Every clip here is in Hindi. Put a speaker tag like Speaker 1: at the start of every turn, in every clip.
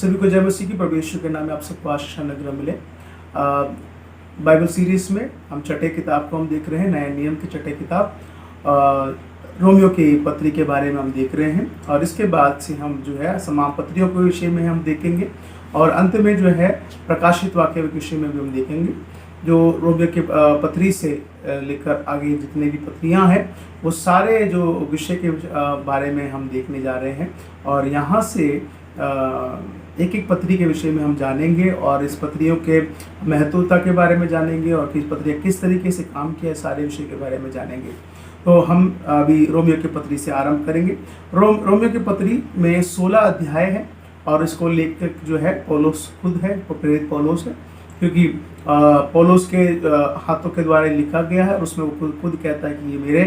Speaker 1: सभी को जय मसीह की। प्रभु यीशु के नाम में आप सबको आशीष अनुग्रह मिले। बाइबल सीरीज में हम छठे किताब को हम देख रहे हैं, नए नियम की छठे किताब रोमियो की पत्री के बारे में हम देख रहे हैं। और इसके बाद से हम जो है समाम पत्रियों के विषय में हम देखेंगे और अंत में जो है प्रकाशित वाक्य के विषय में भी हम देखेंगे। जो रोमियो के पत्री से लेकर आगे जितने भी पत्रियां हैं वो सारे जो विषय के बारे में हम देखने जा रहे हैं। और यहाँ से एक एक पत्री के विषय में हम जानेंगे और इस पत्रियों के महत्वता के बारे में जानेंगे और किस पत्रियाँ किस तरीके से काम किया है, सारे विषय के बारे में जानेंगे। तो हम अभी रोमियो की पत्री से आरंभ करेंगे। रोमियो की पत्री में 16 अध्याय है और इसको लेखक जो है पौलुस खुद है, प्रेरित पौलुस है, क्योंकि पौलुस के हाथों के द्वारा लिखा गया है और उसमें वो खुद कहता है कि ये मेरे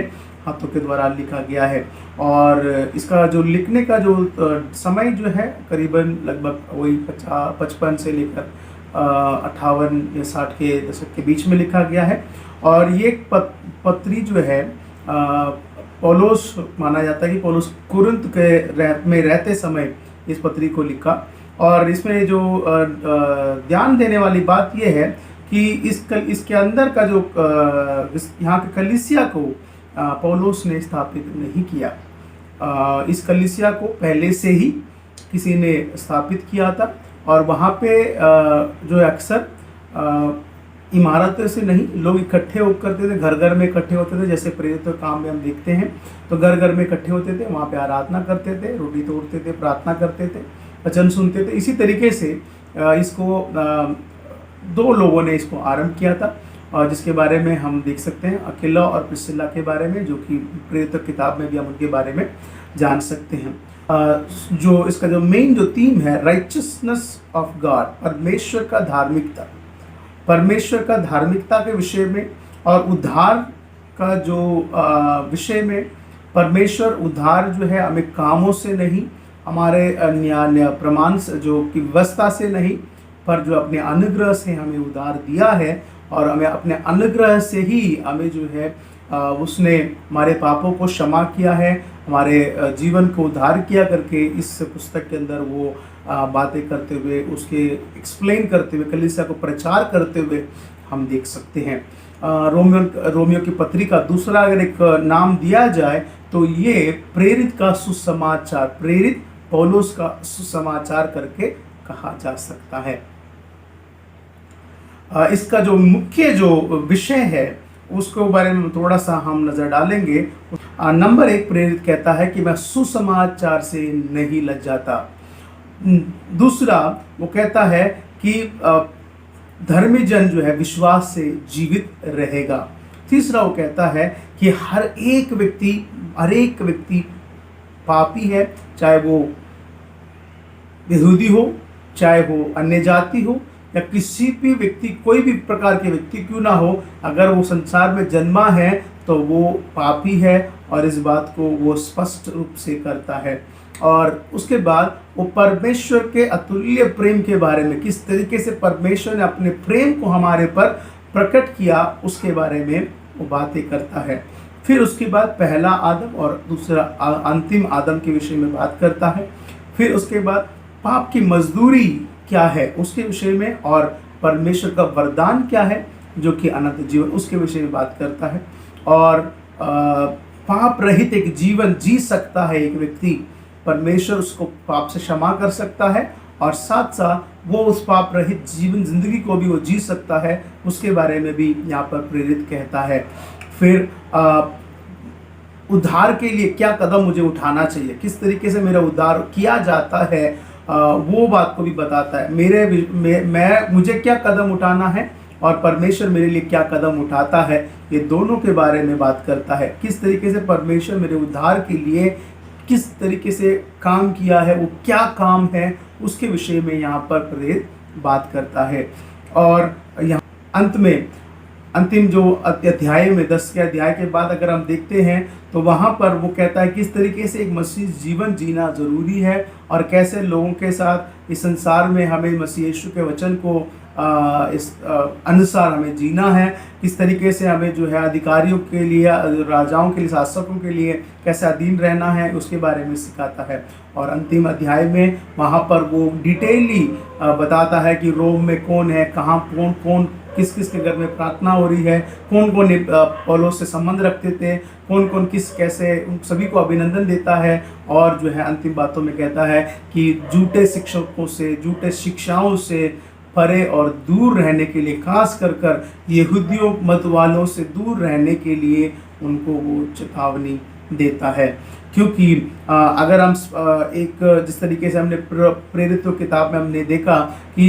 Speaker 1: हाथों के द्वारा लिखा गया है। और इसका जो लिखने का जो समय जो है करीबन लगभग वही 55 से लेकर 58 या 60 के दशक के बीच में लिखा गया है। और ये पत्री जो है पौलुस माना जाता है कि पौलुस कुरिन्थ में रहते समय इस पत्री को लिखा। और इसमें जो ध्यान देने वाली बात यह है कि इसके अंदर का जो यहाँ के कलीसिया को पौलुस ने स्थापित नहीं किया। इस कलीसिया को पहले से ही किसी ने स्थापित किया था और वहाँ पे जो अक्सर इमारत से नहीं लोग इकट्ठे होकर करते थे, घर घर में इकट्ठे होते थे। जैसे प्रेरित काम में हम देखते हैं तो घर घर में इकट्ठे होते थे, वहाँ पे आराधना करते थे, रोटी तोड़ते थे, प्रार्थना करते थे, वचन सुनते थे। इसी तरीके से इसको दो लोगों ने इसको आरंभ किया था और जिसके बारे में हम देख सकते हैं अकिला और प्रिस्किला के बारे में, जो कि प्रेरित किताब में भी हम उनके बारे में जान सकते हैं। जो इसका जो मेन जो थीम है राइचियसनेस ऑफ गॉड, परमेश्वर का धार्मिकता, परमेश्वर का धार्मिकता के विषय में और उद्धार का जो विषय में। परमेश्वर उद्धार जो है हमें कामों से नहीं, हमारे न्याय प्रमाण जो की व्यवस्था से नहीं, पर जो अपने अनुग्रह से हमें उद्धार दिया है और हमें अपने अनुग्रह से ही हमें जो है उसने हमारे पापों को क्षमा किया है, हमारे जीवन को उद्धार किया करके इस पुस्तक के अंदर वो बातें करते हुए, उसके एक्सप्लेन करते हुए, कलीसिया को प्रचार करते हुए हम देख सकते हैं। रोमियो की पत्री का दूसरा अगर एक नाम दिया जाए तो ये प्रेरित का सुसमाचार, प्रेरित पौलुस का सुसमाचार करके कहा जा सकता है। इसका जो मुख्य जो विषय है उसके बारे में थोड़ा सा हम नजर डालेंगे। नंबर 1, प्रेरित कहता है कि मैं सुसमाचार से नहीं लज्जाता। दूसरा वो कहता है कि धर्मी जन जो है विश्वास से जीवित रहेगा। तीसरा वो कहता है कि हर एक व्यक्ति पापी है, चाहे वो यहूदी हो, चाहे वो अन्य जाति हो या किसी भी व्यक्ति, कोई भी प्रकार के व्यक्ति क्यों ना हो, अगर वो संसार में जन्मा है तो वो पापी है और इस बात को वो स्पष्ट रूप से करता है। और उसके बाद वो परमेश्वर के अतुल्य प्रेम के बारे में, किस तरीके से परमेश्वर ने अपने प्रेम को हमारे पर प्रकट किया, उसके बारे में वो बातें करता है। फिर उसके बाद पहला आदम और दूसरा अंतिम आदम के विषय में बात करता है। फिर उसके बाद पाप की मजदूरी क्या है उसके विषय में और परमेश्वर का वरदान क्या है जो कि अनंत जीवन, उसके विषय में बात करता है। और पाप रहित एक जीवन जी सकता है एक व्यक्ति, परमेश्वर उसको पाप से क्षमा कर सकता है और साथ साथ वो उस पाप रहित जीवन जिंदगी को भी वो जी सकता है, उसके बारे में भी यहाँ पर प्रेरित कहता है। फिर उद्धार के लिए क्या कदम मुझे उठाना चाहिए, किस तरीके से मेरा उद्धार किया जाता है, वो बात को भी बताता है। मुझे क्या कदम उठाना है और परमेश्वर मेरे लिए क्या कदम उठाता है, ये दोनों के बारे में बात करता है। किस तरीके से परमेश्वर मेरे उद्धार के लिए किस तरीके से काम किया है, वो क्या काम है, उसके विषय में यहाँ पर प्रेरित बात करता है। और यहाँ अंत में अंतिम जो अध्याय में 10 के अध्याय के बाद अगर हम देखते हैं तो वहाँ पर वो कहता है किस तरीके से एक मसीह जीवन जीना ज़रूरी है और कैसे लोगों के साथ इस संसार में हमें मसीह यीशु के वचन को इस अनुसार हमें जीना है, किस तरीके से हमें जो है अधिकारियों के लिए, राजाओं के लिए, शासकों के लिए कैसे अधीन रहना है, उसके बारे में सिखाता है। और अंतिम अध्याय में वहाँ पर वो डिटेली बताता है कि रोम में कौन है, कहाँ कौन कौन किस किस के घर में प्रार्थना हो रही है, कौन कौन पौलुस से संबंध रखते थे, कौन कौन किस कैसे, उन सभी को अभिनंदन देता है। और जो है अंतिम बातों में कहता है कि झूठे शिक्षकों से, झूठे शिक्षाओं से परे और दूर रहने के लिए, खास कर यहूदियों मत वालों से दूर रहने के लिए उनको वो चेतावनी देता है। क्योंकि अगर हम एक जिस तरीके से हमने प्रेरितों किताब में हमने देखा कि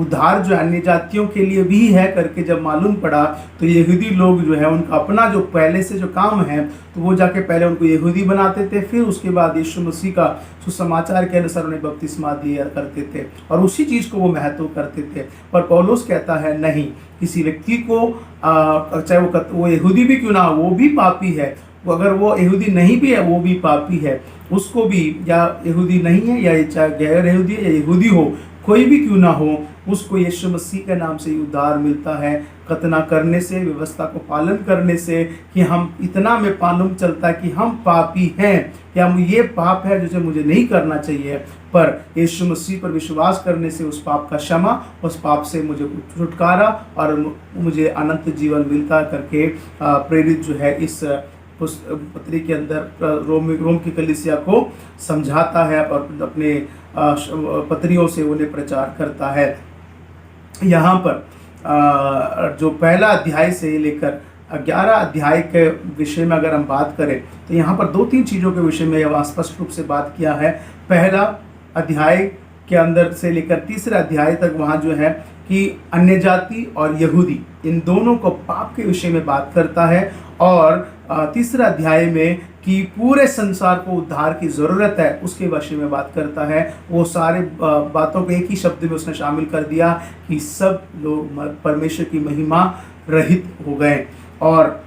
Speaker 1: उद्धार जो अन्य जातियों के लिए भी है करके जब मालूम पड़ा, तो यहूदी लोग जो है उनका अपना जो पहले से जो काम है, तो वो जाके पहले उनको यहूदी बनाते थे, फिर उसके बाद यीशु मसीह का सुसमाचार के अनुसार उन्हें बपतिस्मा दिया करते थे और उसी चीज़ को वो महत्व करते थे। पर पौलुस कहता है नहीं, किसी व्यक्ति को चाहे वो यहूदी भी क्यों ना हो, वो भी पापी है, अगर वो यहूदी नहीं भी है वो भी पापी है, उसको भी, या यहूदी नहीं है या चाहे गैर यहूदी है या यहूदी हो, कोई भी क्यों ना हो, उसको यीशु मसीह के नाम से उद्धार मिलता है, खतना करने से, व्यवस्था को पालन करने से, कि हम इतना में मालूम चलता है कि हम पापी हैं, या ये पाप है जिसे मुझे नहीं करना चाहिए, पर यीशु मसीह पर विश्वास करने से उस पाप का क्षमा, उस पाप से मुझे छुटकारा और मुझे अनंत जीवन मिलता करके प्रेरित जो है इस पत्री के अंदर रोम की कलीसिया को समझाता है और अपने पत्रियों से उन्हें प्रचार करता है। यहाँ पर जो पहला अध्याय से लेकर 11 अध्याय के विषय में अगर हम बात करें, तो यहाँ पर 2-3 चीज़ों के विषय में स्पष्ट रूप से बात किया है। पहला अध्याय के अंदर से लेकर तीसरा अध्याय तक वहाँ जो है कि अन्य जाति और यहूदी, इन दोनों को पाप के विषय में बात करता है। और तीसरा अध्याय में कि पूरे संसार को उद्धार की ज़रूरत है, उसके विषय में बात करता है। वो सारे बातों को एक ही शब्द में उसने शामिल कर दिया कि सब लोग परमेश्वर की महिमा रहित हो गए। और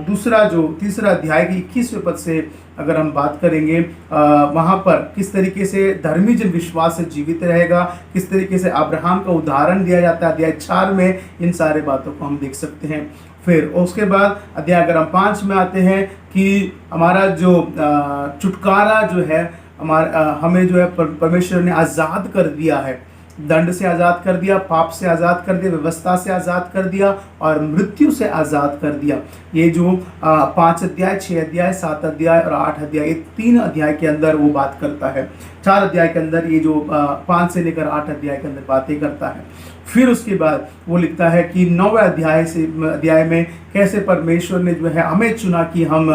Speaker 1: दूसरा जो तीसरा अध्याय की 21वें पद से अगर हम बात करेंगे, वहाँ पर किस तरीके से धर्मी जन विश्वास से जीवित रहेगा, किस तरीके से अब्राहम का उदाहरण दिया जाता है अध्याय 4 में, इन सारे बातों को हम देख सकते हैं। फिर उसके बाद अध्याय अगर हम 5 में आते हैं कि हमारा जो छुटकारा जो है, हमें जो है परमेश्वर ने आज़ाद कर दिया है, दंड से आज़ाद कर दिया, पाप से आज़ाद कर दिया, व्यवस्था से आज़ाद कर दिया और मृत्यु से आज़ाद कर दिया। ये जो 5 अध्याय, 6 अध्याय, 7 अध्याय और 8 अध्याय, ये 3 अध्याय के अंदर वो बात करता है। 4 अध्याय के अंदर ये जो 5 से लेकर 8 अध्याय के अंदर बातें करता है। फिर उसके बाद वो लिखता है कि 9वें अध्याय में कैसे परमेश्वर ने जो है हमें चुना कि हम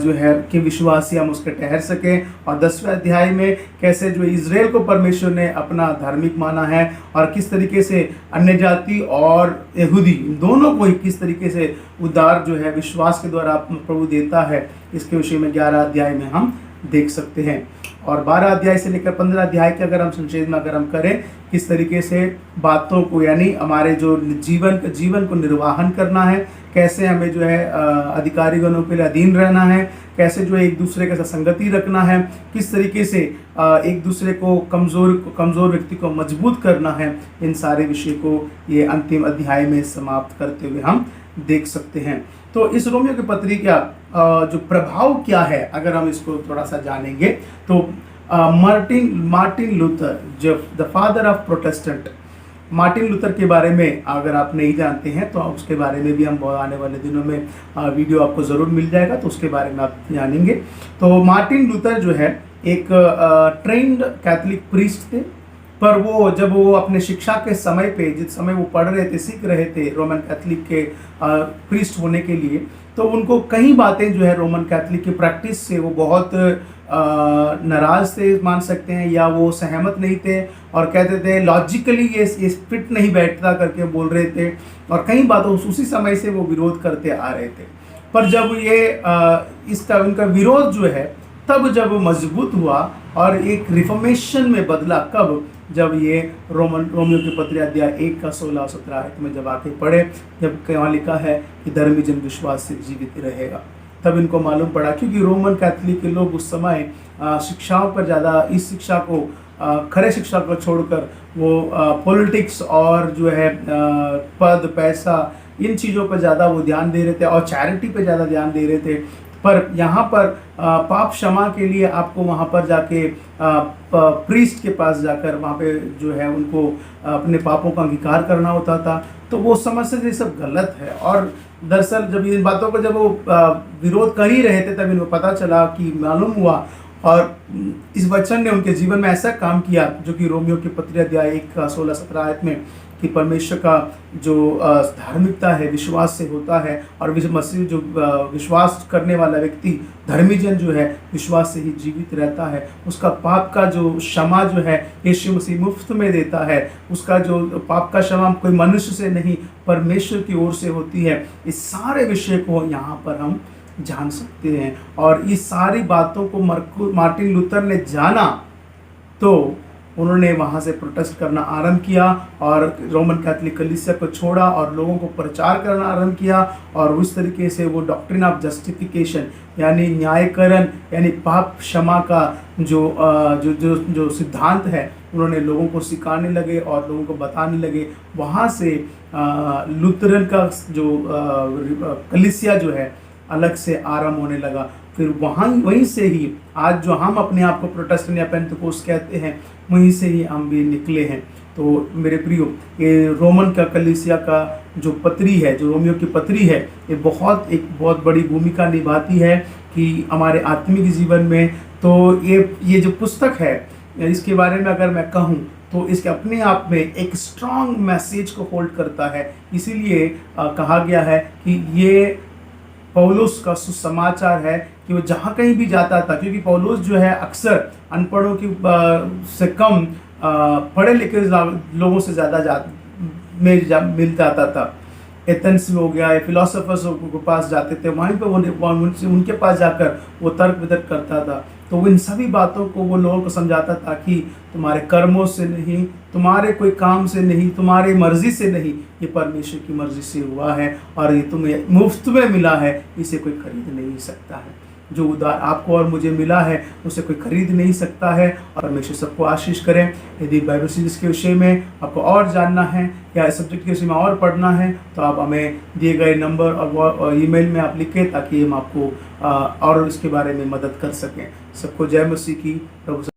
Speaker 1: जो है कि विश्वासी हम उसके ठहर सकें, और 10वें अध्याय में कैसे जो इज़राइल को परमेश्वर ने अपना धार्मिक माना है और किस तरीके से अन्य जाति और यहूदी दोनों को ही किस तरीके से उद्धार जो है विश्वास के द्वारा प्रभु देता है, इसके विषय में 11 अध्याय में हम देख सकते हैं। और 12 अध्याय से लेकर 15 अध्याय के अगर हम संक्षेप में अगर हम करें, किस तरीके से बातों को, यानी हमारे जो जीवन को निर्वाहन करना है, कैसे हमें जो है अधिकारीगणों के लिए अधीन रहना है, कैसे जो एक दूसरे के साथ संगति रखना है, किस तरीके से एक दूसरे को कमज़ोर व्यक्ति को मजबूत करना है, इन सारे विषय को ये अंतिम अध्याय में समाप्त करते हुए हम देख सकते हैं। तो इस रोमियो की पत्री का जो प्रभाव क्या है, अगर हम इसको थोड़ा सा जानेंगे, तो मार्टिन लूथर, जो the father of Protestant, Martin Luther के बारे में अगर आप नहीं जानते हैं तो उसके बारे में भी हम आने वाले दिनों में वीडियो आपको ज़रूर मिल जाएगा, तो उसके बारे में आप जानेंगे। तो मार्टिन लूथर जो है एक ट्रेंड कैथोलिक प्रीस्ट थे, पर वो जब वो अपने शिक्षा के समय पे, जिस समय वो पढ़ रहे थे, सीख रहे थे रोमन कैथोलिक के प्रीस्ट होने के लिए, तो उनको कई बातें जो है रोमन कैथोलिक की प्रैक्टिस से वो बहुत नाराज थे मान सकते हैं, या वो सहमत नहीं थे और कहते थे लॉजिकली ये फिट नहीं बैठता करके बोल रहे थे, और कई बातों उसी समय से वो विरोध करते आ रहे थे। पर जब ये उनका विरोध जो है तब जब मजबूत हुआ और एक रिफॉर्मेशन में बदला, कब, जब ये रोमियो की पत्री अध्याय 1 का 16-17 आयत में जब आके पढ़े, जब वहाँ लिखा है कि धर्मी जन विश्वास से जीवित रहेगा, तब इनको मालूम पड़ा। क्योंकि रोमन कैथोलिक के लोग उस समय शिक्षाओं पर ज़्यादा, इस शिक्षा को खरे शिक्षा को छोड़कर वो पॉलिटिक्स और जो है पद पैसा इन चीज़ों पर ज़्यादा वो ध्यान दे रहे थे और चैरिटी पे ज़्यादा ध्यान दे रहे थे। पर यहाँ पर पाप क्षमा के लिए आपको वहाँ पर जाके प्रीस्ट के पास जाकर वहाँ पे जो है उनको अपने पापों का अंगीकार करना होता था। तो वो समझते थे ये सब गलत है, और दरअसल जब इन बातों को जब वो विरोध कर ही रहे थे तब इनको पता चला कि मालूम हुआ, और इस वचन ने उनके जीवन में ऐसा काम किया जो कि रोमियो की पत्री अध्याय 1:16-17 आयत में, कि परमेश्वर का जो धार्मिकता है विश्वास से होता है, और मसीह जो विश्वास करने वाला व्यक्ति धर्मी जन जो है विश्वास से ही जीवित रहता है। उसका पाप का जो क्षमा जो है यीशु मसीह मुफ्त में देता है। उसका जो पाप का क्षमा कोई मनुष्य से नहीं परमेश्वर की ओर से होती है। इस सारे विषय को यहाँ पर हम जान सकते हैं, और इस सारी बातों को मार्टिन लूथर ने जाना तो उन्होंने वहाँ से प्रोटेस्ट करना आरंभ किया और रोमन कैथोलिक कलीसिया को छोड़ा और लोगों को प्रचार करना आरंभ किया, और उस तरीके से वो डॉक्ट्रिन ऑफ जस्टिफिकेशन यानी न्यायकरण यानी पाप क्षमा का जो सिद्धांत है उन्होंने लोगों को सिखाने लगे और लोगों को बताने लगे। वहाँ से लूथरन का जो कलीसिया जो है अलग से आरंभ होने लगा। फिर वहीं से ही आज जो हम अपने आप को प्रोटेस्टेंट या पेंटेकोस्ट कहते हैं वहीं से ही हम भी निकले हैं। तो मेरे प्रियो, ये रोमन का कलीसिया का जो पत्री है, जो रोमियो की पत्री है, ये एक बहुत बड़ी भूमिका निभाती है कि हमारे आत्मिक जीवन में। तो ये जो पुस्तक है इसके बारे में अगर मैं कहूँ तो इसके अपने आप में एक स्ट्रॉन्ग मैसेज को होल्ड करता है। इसीलिए कहा गया है कि ये पौलुस का सुसमाचार है कि वो जहाँ कहीं भी जाता था, क्योंकि पौलुस जो है अक्सर अनपढ़ों की से कम पढ़े लिखे लोगों से ज़्यादा मिल जाता था। एथेंस हो गया, फिलोसोफर्स के पास जाते थे, वहीं पे उनके पास जाकर वो तर्क वितर्क करता था। तो वो इन सभी बातों को वो लोगों को समझाता था कि तुम्हारे कर्मों से नहीं, तुम्हारे कोई काम से नहीं, तुम्हारी मर्जी से नहीं, ये परमेश्वर की मर्जी से हुआ है और ये तुम्हें मुफ्त में मिला है, इसे कोई खरीद नहीं सकता है। जो उदार आपको और मुझे मिला है उसे कोई खरीद नहीं सकता है। और परमेश्वर सबको आशीष करें। यदि बाइबल सीरीज के विषय में आपको और जानना है या इस सब्जेक्ट के विषय में और पढ़ना है तो आप हमें दिए गए नंबर और ईमेल में आप लिखें ताकि हम आपको और इसके बारे में मदद कर सकें। सबको जय मसीह की। प्रभु